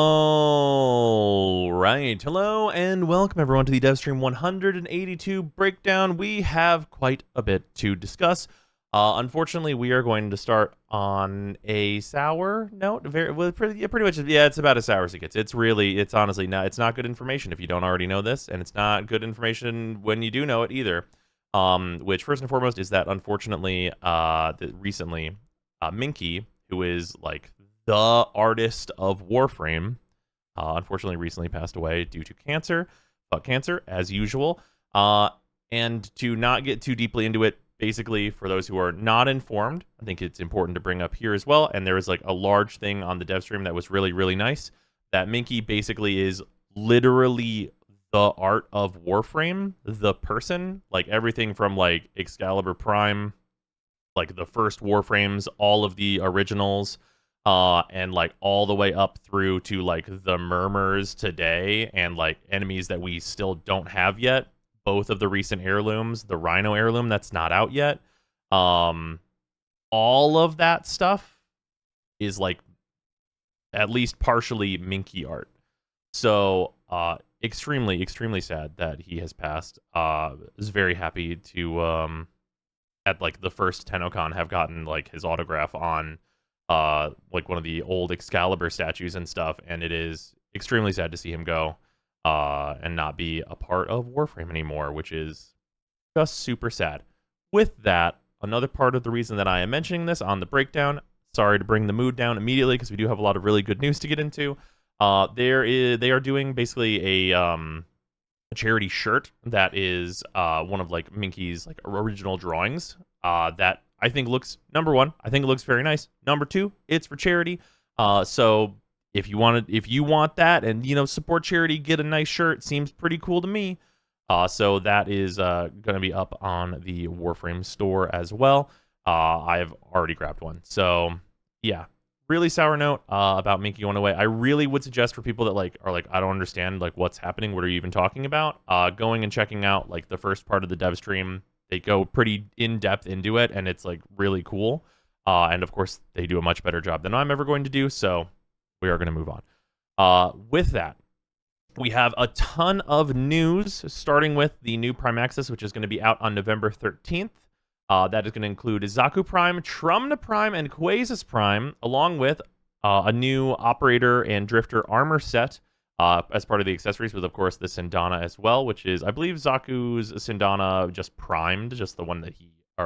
All right, hello and welcome everyone to the Devstream 182 breakdown. We have quite a bit to discuss. Unfortunately, we are going to start on a sour note. Pretty much, yeah, it's about as sour as it gets. It's honestly not. It's not good information if you don't already know this, and it's not good information when you do know it either. Which first and foremost is that unfortunately, recently, Minky, who is like the artist of Warframe, unfortunately recently passed away due to cancer. Fuck cancer, as usual. And to not get too deeply into it, basically, for those who are not informed, I think it's important to bring up here as well. And there was like a large thing on the dev stream that was really, really nice. That Minky basically is literally the art of Warframe, the person. Like everything from like Xaku Prime, like the first Warframes, all of the originals, and like all the way up through to like the murmurs today and like enemies that we still don't have yet. Both of the recent heirlooms, the Rhino heirloom that's not out yet. All of that stuff is like at least partially Minky art. So extremely, extremely sad that he has passed. Was very happy to at like the first TennoCon have gotten like his autograph on like one of the old Excalibur statues and stuff, and it is extremely sad to see him go and not be a part of Warframe anymore, which is just super sad. With that, another part of the reason that I am mentioning this on the breakdown, sorry to bring the mood down immediately because we do have a lot of really good news to get into. They are doing basically a charity shirt that is one of like Minky's like original drawings that I think looks, number one, I think it looks very nice. Number two, it's for charity. So if you want that and, you know, support charity, get a nice shirt. Seems pretty cool to me. So that is going to be up on the Warframe store as well. I've already grabbed one. So yeah, really sour note about Minky going away. I really would suggest for people that like are like, I don't understand like what's happening. What are you even talking about? Going and checking out like the first part of the dev stream. They go pretty in-depth into it, and it's, like, really cool. And, of course, they do a much better job than I'm ever going to do, so we are going to move on. With that, we have a ton of news, starting with the new Prime Access, which is going to be out on November 13th. That is going to include Xaku Prime, Trumna Prime, and Quasis Prime, along with a new Operator and Drifter armor set, as part of the accessories, with, of course, the Sindana as well, which is, I believe, Zaku's Sindana just primed, just the one that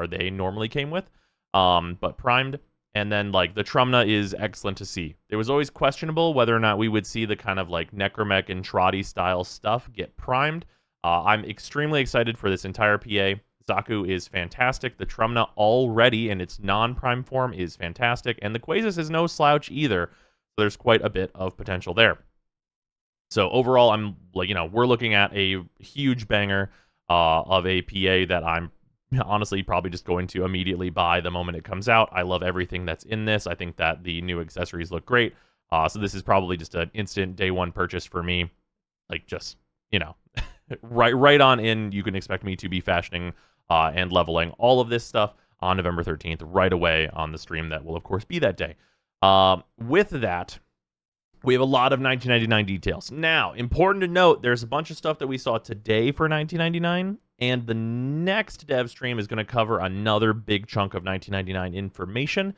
they normally came with, but primed. And then, like, the Trumna is excellent to see. It was always questionable whether or not we would see the kind of, like, Necromech and Trotty style stuff get primed. I'm extremely excited for this entire PA. Xaku is fantastic. The Trumna already in its non-prime form is fantastic. And the Quasis is no slouch either. So there's quite a bit of potential there. So overall, I'm like, you know, we're looking at a huge banger of a PA that I'm honestly probably just going to immediately buy the moment it comes out. I love everything that's in this. I think that the new accessories look great. So this is probably just an instant day one purchase for me. Like just, you know, right on in. You can expect me to be fashioning and leveling all of this stuff on November 13th right away on the stream that will, of course, be that day. With that, we have a lot of 1999 details. Now, important to note, there's a bunch of stuff that we saw today for 1999, and the next dev stream is going to cover another big chunk of 1999 information.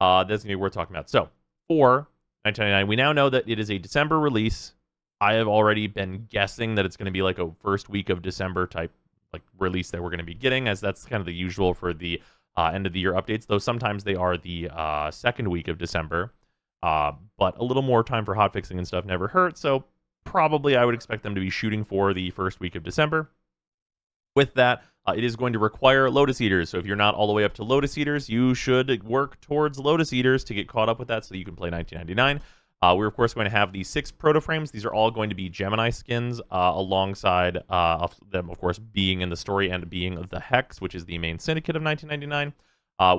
That's going to be worth talking about. So, for 1999, we now know that it is a December release. I have already been guessing that it's going to be like a first week of December type like release that we're going to be getting, as that's kind of the usual for the end of the year updates, though sometimes they are the second week of December. But a little more time for hotfixing and stuff never hurt, so probably I would expect them to be shooting for the first week of December. With that, it is going to require Lotus Eaters, so if you're not all the way up to Lotus Eaters, you should work towards Lotus Eaters to get caught up with that so you can play 1999. We're, of course, going to have the 6 proto-frames. These are all going to be Gemini skins, alongside them, of course, being in the story and being the Hex, which is the main syndicate of 1999.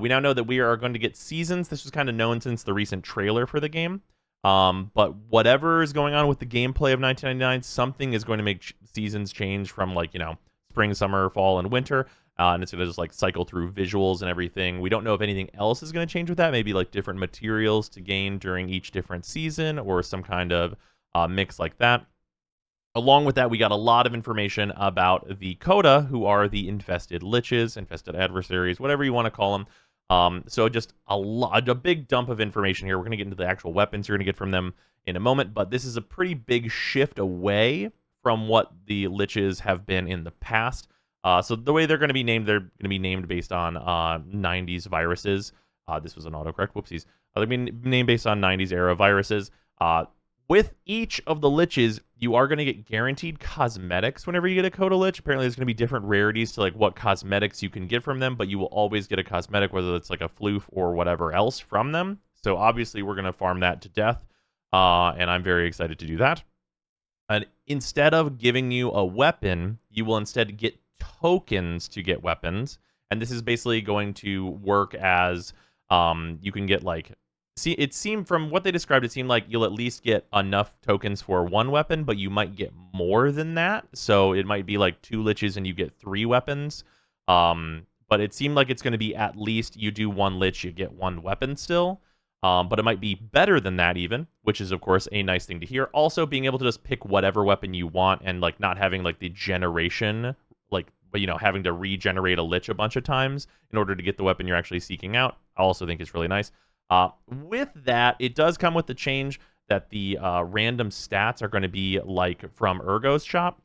We now know that we are going to get seasons. This was kind of known since the recent trailer for the game. But whatever is going on with the gameplay of 1999, something is going to make seasons change from, like, you know, spring, summer, fall, and winter. and it's going to just like cycle through visuals and everything. We don't know if anything else is going to change with that. Maybe like different materials to gain during each different season or some kind of mix like that. Along with that, we got a lot of information about the CODA, who are the infested liches, infested adversaries, whatever you want to call them. So just a big dump of information here. We're going to get into the actual weapons you're going to get from them in a moment, but this is a pretty big shift away from what the liches have been in the past. So the way they're going to be named, they're going to be named based on 90s viruses. This was an autocorrect, whoopsies. They're going to be named based on 90s era viruses. With each of the liches, you are going to get guaranteed cosmetics whenever you get a CODA lich. Apparently, there's going to be different rarities to like what cosmetics you can get from them, but you will always get a cosmetic, whether it's like a floof or whatever else from them. So obviously, we're going to farm that to death, and I'm very excited to do that. And instead of giving you a weapon, you will instead get tokens to get weapons, and this is basically going to work as you can get like. See, it seemed from what they described, it seemed like you'll at least get enough tokens for one weapon, but you might get more than that. So it might be like 2 liches and you get 3 weapons. But it seemed like it's going to be at least you do 1 lich, you get 1 weapon still. But it might be better than that even, which is, of course, a nice thing to hear. Also, being able to just pick whatever weapon you want and like not having like the generation, like, you know, having to regenerate a lich a bunch of times in order to get the weapon you're actually seeking out, I also think is really nice. With that, it does come with the change that the random stats are going to be like from Urgo's shop.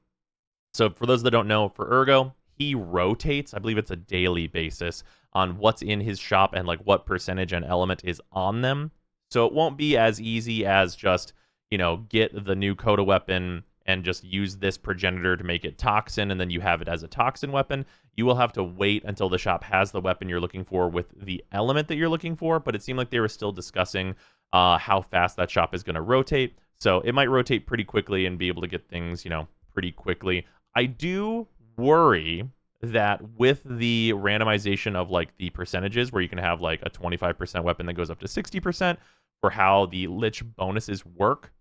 So for those that don't know, for Urgo, he rotates, I believe it's a daily basis, on what's in his shop and like what percentage and element is on them. So it won't be as easy as just, you know, get the new CODA weapon and just use this progenitor to make it toxin, and then you have it as a toxin weapon. You will have to wait until the shop has the weapon you're looking for with the element that you're looking for, but it seemed like they were still discussing how fast that shop is going to rotate. So it might rotate pretty quickly and be able to get things, you know, pretty quickly. I do worry that with the randomization of like the percentages, where you can have like a 25% weapon that goes up to 60% for how the lich bonuses work,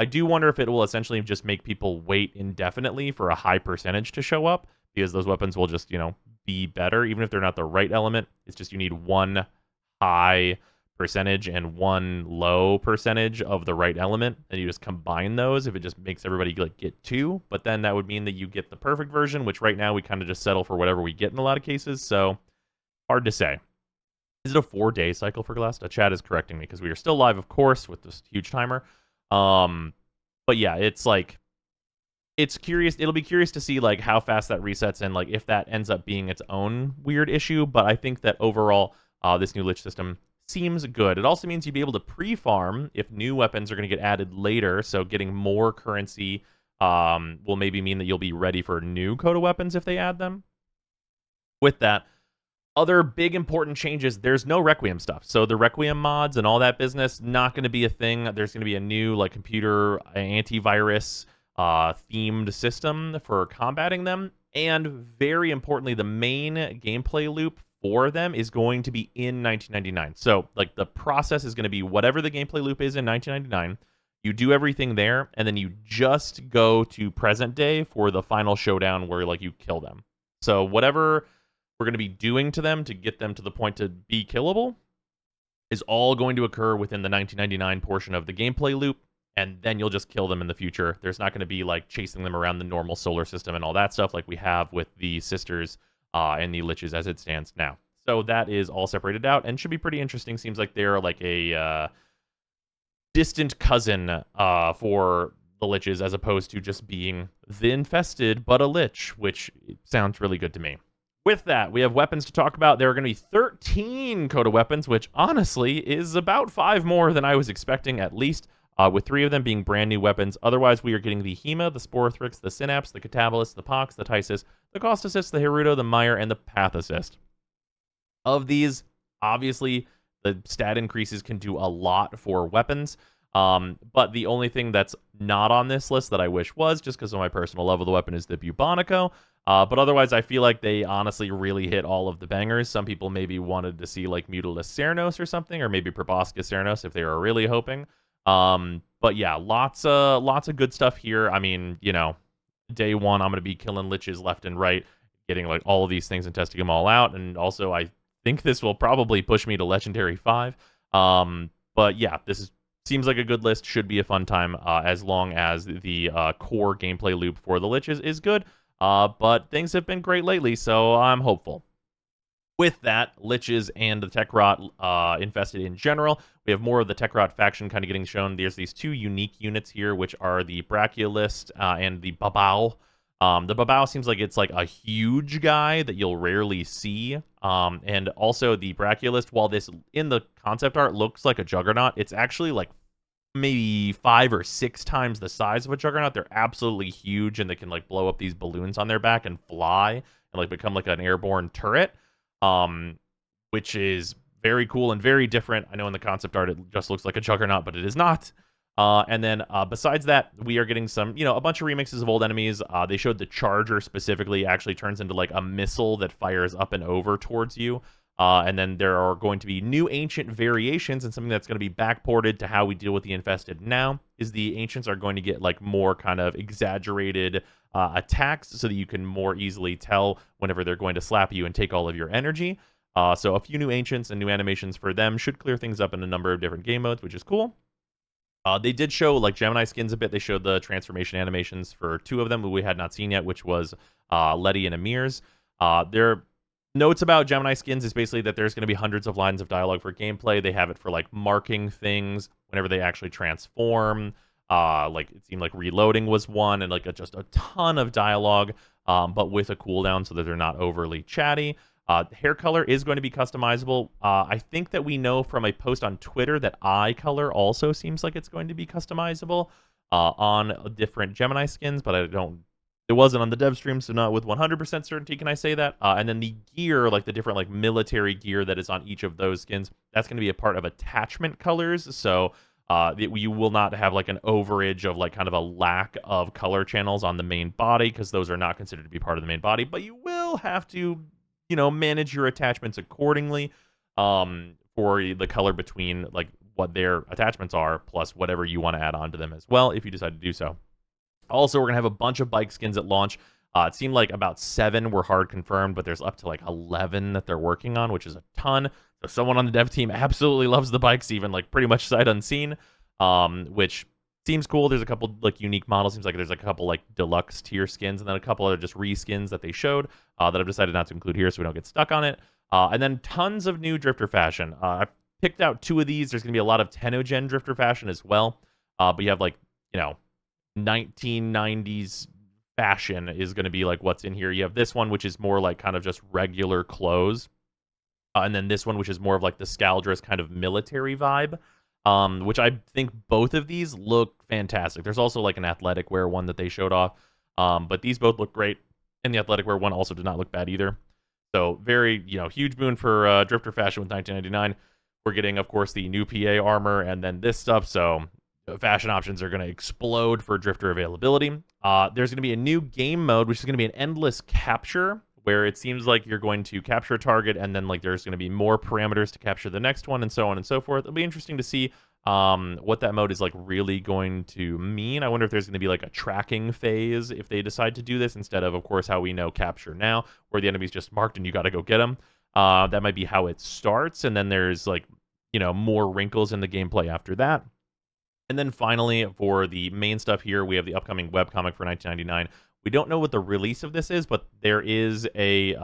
I do wonder if it will essentially just make people wait indefinitely for a high percentage to show up, because those weapons will just, you know, be better, even if they're not the right element. It's just you need 1 high percentage and 1 low percentage of the right element, and you just combine those. If it just makes everybody like get 2, but then that would mean that you get the perfect version, which right now we kind of just settle for whatever we get in a lot of cases. So hard to say. Is it a 4-day cycle for glass? Chat is correcting me because we are still live, of course, with this huge timer. But yeah, it's like, it's curious. It'll be curious to see like how fast that resets and like if that ends up being its own weird issue. But I think that overall, this new lich system seems good. It also means you'll be able to pre-farm if new weapons are going to get added later. So getting more currency will maybe mean that you'll be ready for new CODA weapons if they add them. With that, other big important changes, there's no Requiem stuff. So the Requiem mods and all that business, not going to be a thing. There's going to be a new like computer antivirus themed system for combating them. And very importantly, the main gameplay loop for them is going to be in 1999. So like the process is going to be whatever the gameplay loop is in 1999. You do everything there, and then you just go to present day for the final showdown where like you kill them. So whatever we're going to be doing to them to get them to the point to be killable is all going to occur within the 1999 portion of the gameplay loop, and then you'll just kill them in the future. There's not going to be like chasing them around the normal solar system and all that stuff like we have with the sisters and the liches as it stands now. So that is all separated out and should be pretty interesting. Seems like they're like a distant cousin for the liches as opposed to just being the infested but a lich, which sounds really good to me. With that, we have weapons to talk about. There are going to be 13 CODA weapons, which honestly is about 5 more than I was expecting, at least, with 3 of them being brand new weapons. Otherwise, we are getting the Hema, the Sporothrix, the Synapse, the Catabolus, the Pox, the Tysis, the Cost Assist, the Hirudo, the Meyer, and the Path Assist. Of these, obviously, the stat increases can do a lot for weapons. But the only thing that's not on this list that I wish was, just because of my personal love of the weapon, is the Bubonico. But otherwise, I feel like they honestly really hit all of the bangers. Some people maybe wanted to see like Mutilus Cernos or something, or maybe Proboscis Cernos if they were really hoping. But yeah, lots of good stuff here. I mean, you know, day one, I'm going to be killing liches left and right, getting like all of these things and testing them all out. And also, I think this will probably push me to Legendary 5. But yeah, seems like a good list. Should be a fun time as long as the core gameplay loop for the Lich is good. But things have been great lately, so I'm hopeful. With that, Liches and the Tech Rot infested in general, we have more of the Tech Rot faction kind of getting shown. There's these two unique units here, which are the Brachialist and the Babao. The Babao seems like it's like a huge guy that you'll rarely see. And also the Brachialist, while this in the concept art looks like a Juggernaut, it's actually like maybe 5 or 6 times the size of a Juggernaut. They're absolutely huge, and they can like blow up these balloons on their back and fly and like become like an airborne turret. Which is very cool and very different. I know in the concept art it just looks like a Juggernaut, but it is not. And then besides that, we are getting some, a bunch of remixes of old enemies. They showed the Charger specifically actually turns into like a missile that fires up and over towards you. And then there are going to be new ancient variations, and something that's going to be backported to how we deal with the infested now is the ancients are going to get like more kind of exaggerated attacks so that you can more easily tell whenever they're going to slap you and take all of your energy. So a few new ancients and new animations for them should clear things up in a number of different game modes, which is cool. They did show like Gemini skins a bit. They showed the transformation animations for 2 of them that we had not seen yet, which was Letty and Amir's. Their notes about Gemini skins is basically that there's going to be hundreds of lines of dialogue for gameplay. They have it for like marking things whenever they actually transform. Like it seemed like reloading was one, and like just a ton of dialogue, but with a cooldown so that they're not overly chatty. Hair color is going to be customizable. I think that we know from a post on Twitter that eye color also seems like it's going to be customizable on different Gemini skins, but it wasn't on the dev stream, so not with 100% certainty can I say that. And then the gear, like the different like military gear that is on each of those skins, that's going to be a part of attachment colors. So you will not have like an overage of like kind of a lack of color channels on the main body, because those are not considered to be part of the main body, but you will have to manage your attachments accordingly for the color between like what their attachments are plus whatever you want to add on to them as well if you decide to do so. Also, we're going to have a bunch of bike skins at launch. It seemed like about 7 were hard confirmed, but there's up to like 11 that they're working on, which is a ton. So someone on the dev team absolutely loves the bikes, even like pretty much sight unseen, which seems cool. There's a couple like unique models. Seems like there's a couple like deluxe tier skins, and then a couple other just reskins that they showed that I've decided not to include here so we don't get stuck on it. And then tons of new Drifter fashion. I picked out 2 of these. There's going to be a lot of Tenogen Drifter fashion as well. But you have like, 1990s fashion is going to be like what's in here. You have this one, which is more like kind of just regular clothes. And then this one, which is more of like the Scaldress kind of military vibe. Which I think both of these look fantastic. There's also like an athletic wear one that they showed off. But these both look great. And the athletic wear one also did not look bad either. So very, huge boon for Drifter fashion with 1999. We're getting, of course, the new PA armor and then this stuff. So fashion options are going to explode for Drifter availability. There's going to be a new game mode, which is going to be an endless capture, where it seems like you're going to capture a target, and then like there's going to be more parameters to capture the next one, and so on and so forth. It'll be interesting to see what that mode is like really going to mean. I wonder if there's going to be like a tracking phase if they decide to do this, instead of course, how we know capture now, where the enemy's just marked and you got to go get them. That might be how it starts, and then there's like, more wrinkles in the gameplay after that. And then finally, for the main stuff here, we have the upcoming webcomic for 1999. We don't know what the release of this is, but there is a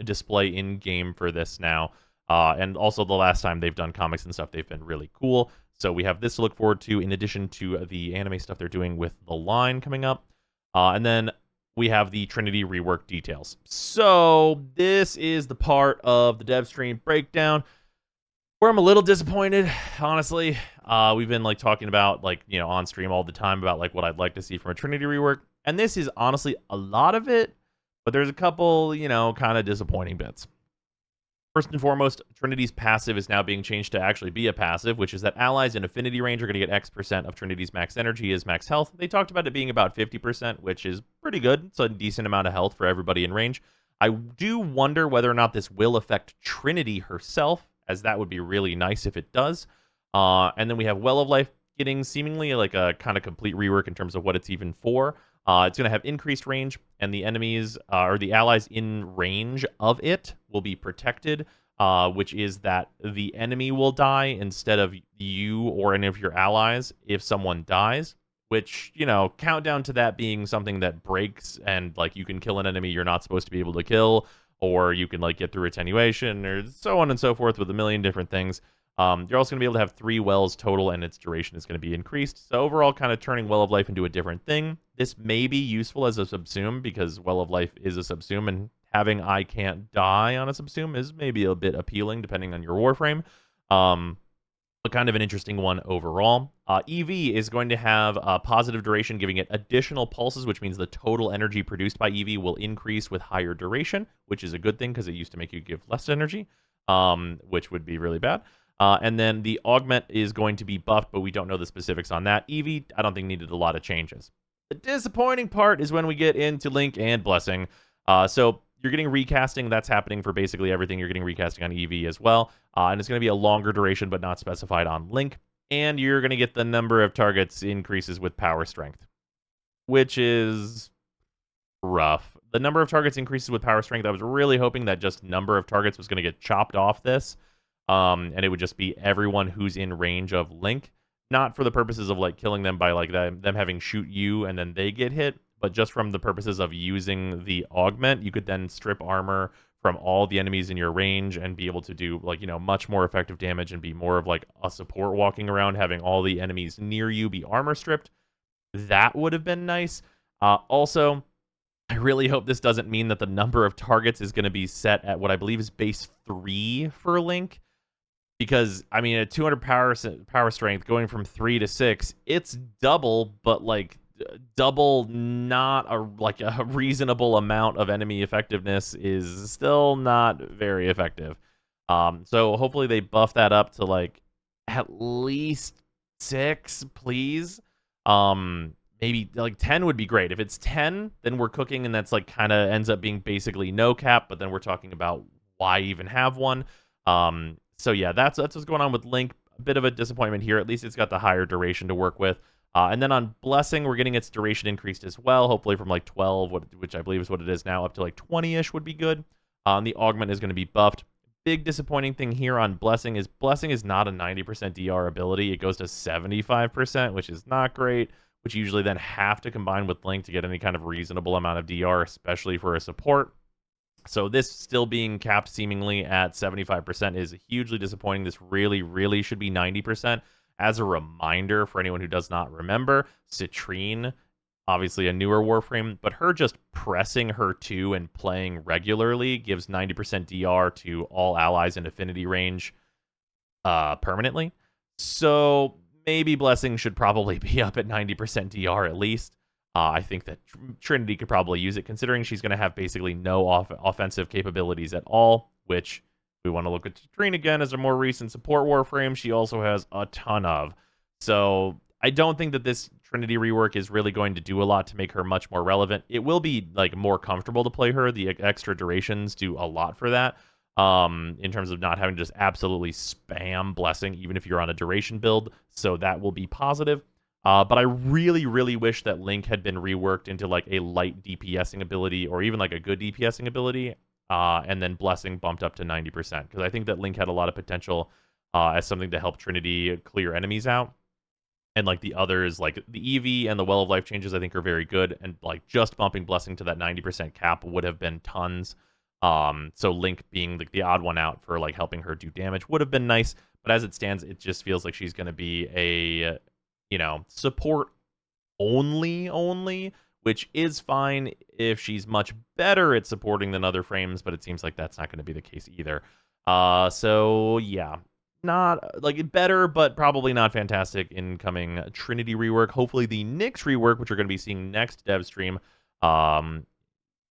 display in-game for this now. And also the last time they've done comics and stuff, they've been really cool. So we have this to look forward to, in addition to the anime stuff they're doing with the line coming up. And then we have the Trinity Rework details. So this is the part of the dev stream breakdown where I'm a little disappointed, honestly. We've been like talking about like, on stream all the time about like what I'd like to see from a Trinity rework. And this is honestly a lot of it, but there's a couple, kind of disappointing bits. First and foremost, Trinity's passive is now being changed to actually be a passive, which is that allies in affinity range are going to get X% of Trinity's max energy as max health. They talked about it being about 50%, which is pretty good. It's a decent amount of health for everybody in range. I do wonder whether or not this will affect Trinity herself, as that would be really nice if it does. And then we have Well of Life getting seemingly like a kind of complete rework in terms of what it's even for. It's going to have increased range, and the enemies or the allies in range of it will be protected, which is that the enemy will die instead of you or any of your allies if someone dies. Which, you know, countdown to that being something that breaks, and like you can kill an enemy you're not supposed to be able to kill, or you can like get through attenuation, or so on and so forth with a million different things. You're also going to be able to have 3 wells total, and its duration is going to be increased. So overall, kind of turning Well of Life into a different thing. This may be useful as a subsume, because Well of Life is a subsume, and having I Can't Die on a subsume is maybe a bit appealing, depending on your Warframe. But kind of an interesting one overall. EV is going to have a positive duration, giving it additional pulses, which means the total energy produced by EV will increase with higher duration, which is a good thing, because it used to make you give less energy, which would be really bad. And then the augment is going to be buffed, but we don't know the specifics on that. Eevee, I don't think needed a lot of changes. The disappointing part is when we get into Link and Blessing. So you're getting recasting. That's happening for basically everything. You're getting recasting on Eevee as well. And it's going to be a longer duration, but not specified on Link. And you're going to get the number of targets increases with power strength, which is rough. The number of targets increases with power strength. I was really hoping that just number of targets was going to get chopped off this. And it would just be everyone who's in range of Link, not for the purposes of like killing them by like them having shoot you and then they get hit, but just from the purposes of using the augment. You could then strip armor from all the enemies in your range and be able to do like, you know, much more effective damage and be more of like a support walking around, having all the enemies near you be armor stripped. That would have been nice. Also, I really hope this doesn't mean that the number of targets is going to be set at what I believe is base 3 for Link. Because, I mean, at 200 power strength, going from 3 to 6, it's double, but, like, double not a reasonable amount of enemy effectiveness is still not very effective. So hopefully they buff that up to, like, at least 6, please. Maybe, like, 10 would be great. If it's 10, then we're cooking, and that's, like, kind of ends up being basically no cap, but then we're talking about why even have one. So yeah, that's what's going on with Link. A bit of a disappointment here. At least it's got the higher duration to work with. And then on Blessing, we're getting its duration increased as well. Hopefully from like 12, which I believe is what it is now, up to like 20-ish would be good. The augment is going to be buffed. Big disappointing thing here on Blessing is not a 90% DR ability. It goes to 75%, which is not great, which you usually then have to combine with Link to get any kind of reasonable amount of DR, especially for a support. So this still being capped seemingly at 75% is hugely disappointing. This really, really should be 90%. As a reminder for anyone who does not remember, Citrine, obviously a newer Warframe, but her just pressing her 2 and playing regularly gives 90% DR to all allies in affinity range permanently. So maybe Blessing should probably be up at 90% DR at least. I think that Trinity could probably use it, considering she's going to have basically no offensive capabilities at all, which we want to look at Trinity again as a more recent support Warframe. She also has a ton of. So I don't think that this Trinity rework is really going to do a lot to make her much more relevant. It will be like more comfortable to play her. The extra durations do a lot for that. In terms of not having to just absolutely spam Blessing, even if you're on a duration build. So that will be positive. But I really, really wish that Link had been reworked into like a light DPSing ability, or even like a good DPSing ability, and then Blessing bumped up to 90%. Because I think that Link had a lot of potential as something to help Trinity clear enemies out. And like the others, like the Eevee and the Well of Life changes, I think are very good. And like just bumping Blessing to that 90% cap would have been tons. So Link being like the odd one out for like helping her do damage would have been nice. But as it stands, it just feels like she's going to be a, you know, support only, which is fine if she's much better at supporting than other frames, but it seems like that's not going to be the case either. So yeah, not like better, but probably not fantastic incoming Trinity rework. Hopefully the Nyx rework, which we're going to be seeing next dev stream, it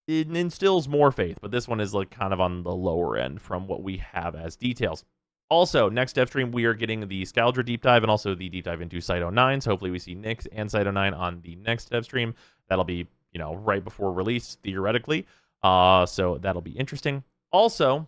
instills more faith, but this one is like kind of on the lower end from what we have as details. Also, next dev stream, we are getting the Scaldra deep dive and also the deep dive into Site 09. So hopefully we see Nyx and Site 09 on the next dev stream. That'll be, you know, right before release, theoretically. So that'll be interesting. Also,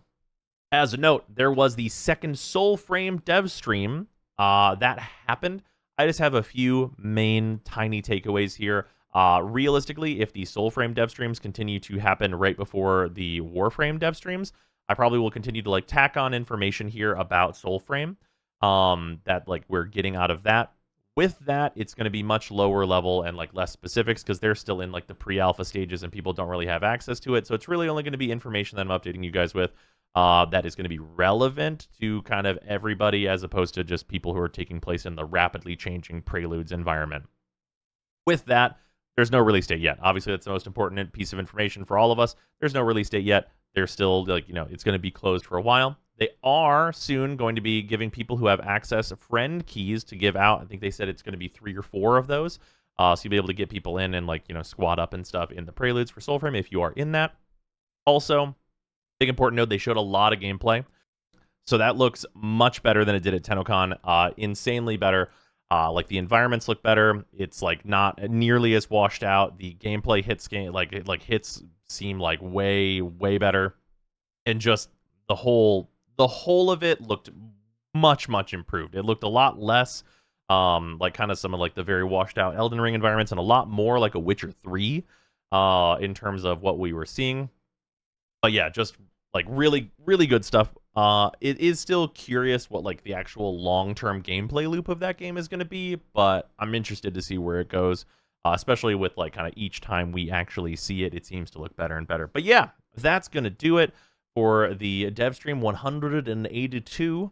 as a note, there was the second Soulframe dev stream that happened. I just have a few main tiny takeaways here. Realistically, if the Soulframe Devstreams continue to happen right before the Warframe Devstreams, I probably will continue to like tack on information here about Soulframe that like we're getting out of that. With that, it's going to be much lower level and like less specifics because they're still in like the pre-alpha stages and people don't really have access to it. So it's really only going to be information that I'm updating you guys with that is going to be relevant to kind of everybody as opposed to just people who are taking place in the rapidly changing Preludes environment. With that, there's no release date yet. Obviously, that's the most important piece of information for all of us. There's no release date yet. They're still like, you know, it's going to be closed for a while. They are soon going to be giving people who have access friend keys to give out. I think they said it's going to be 3 or 4 of those. So you'll be able to get people in and like, you know, squad up and stuff in the Preludes for Soulframe if you are in that. Also, big important note, they showed a lot of gameplay. So that looks much better than it did at TennoCon. Insanely better. Like the environments look better. It's like not nearly as washed out. The gameplay hits hits seem like way better, and just the whole of it looked much improved. It looked a lot less like kind of some of like the very washed out Elden Ring environments, and a lot more like a Witcher 3 in terms of what we were seeing. But yeah, just like really good stuff. It is still curious what like the actual long-term gameplay loop of that game is going to be, but I'm interested to see where it goes, especially with like kind of each time we actually see it, it seems to look better and better. But yeah, that's going to do it for the Devstream 182.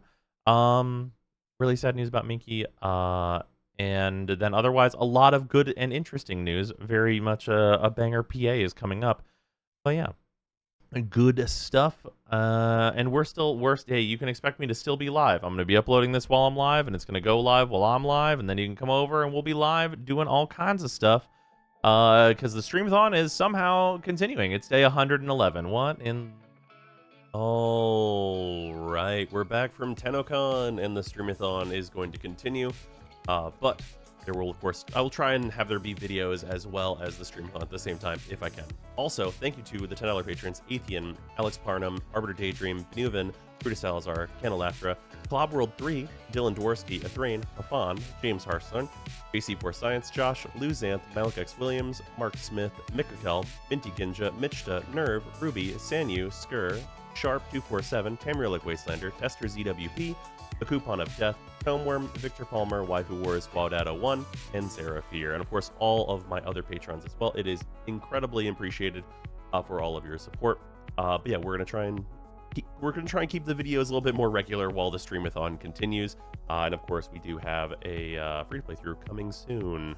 Really sad news about Minky. And then otherwise, a lot of good and interesting news. Very much a banger PA is coming up. But yeah. Good stuff. And hey, you can expect me to still be live. I'm going to be uploading this while I'm live, and it's going to go live while I'm live, and then you can come over and we'll be live doing all kinds of stuff. Because the streamathon is somehow continuing. It's day 111. What in... All right, we're back from TennoCon, and the streamathon is going to continue. But there will, of course, I will try and have there be videos as well as the streamathon at the same time if I can. Also, thank you to the $10 patrons: Athean, Alex Parnham, Arbiter Daydream, Benuven, Brutus Salazar, Canalatra, Club World 3, Dylan Dworsky, Athrain, Afan, James Harstone, JC4 Science, Josh, Lou Zanth, Malik X Williams, Mark Smith, Mikakel, Minty Ginja, Mitchta, Nerve, Ruby, Sanyu, Skur, Sharp247, Tamrielic Wastelander, Tester ZWP, The Coupon of Death, Tomeworm, Victor Palmer, Waifu Wars, Waudato1, and Seraphir, and of course all of my other patrons as well. It is incredibly appreciated for all of your support. But yeah, we're gonna try and keep the videos a little bit more regular while the streamathon continues. And of course, we do have a free-to-play through coming soon.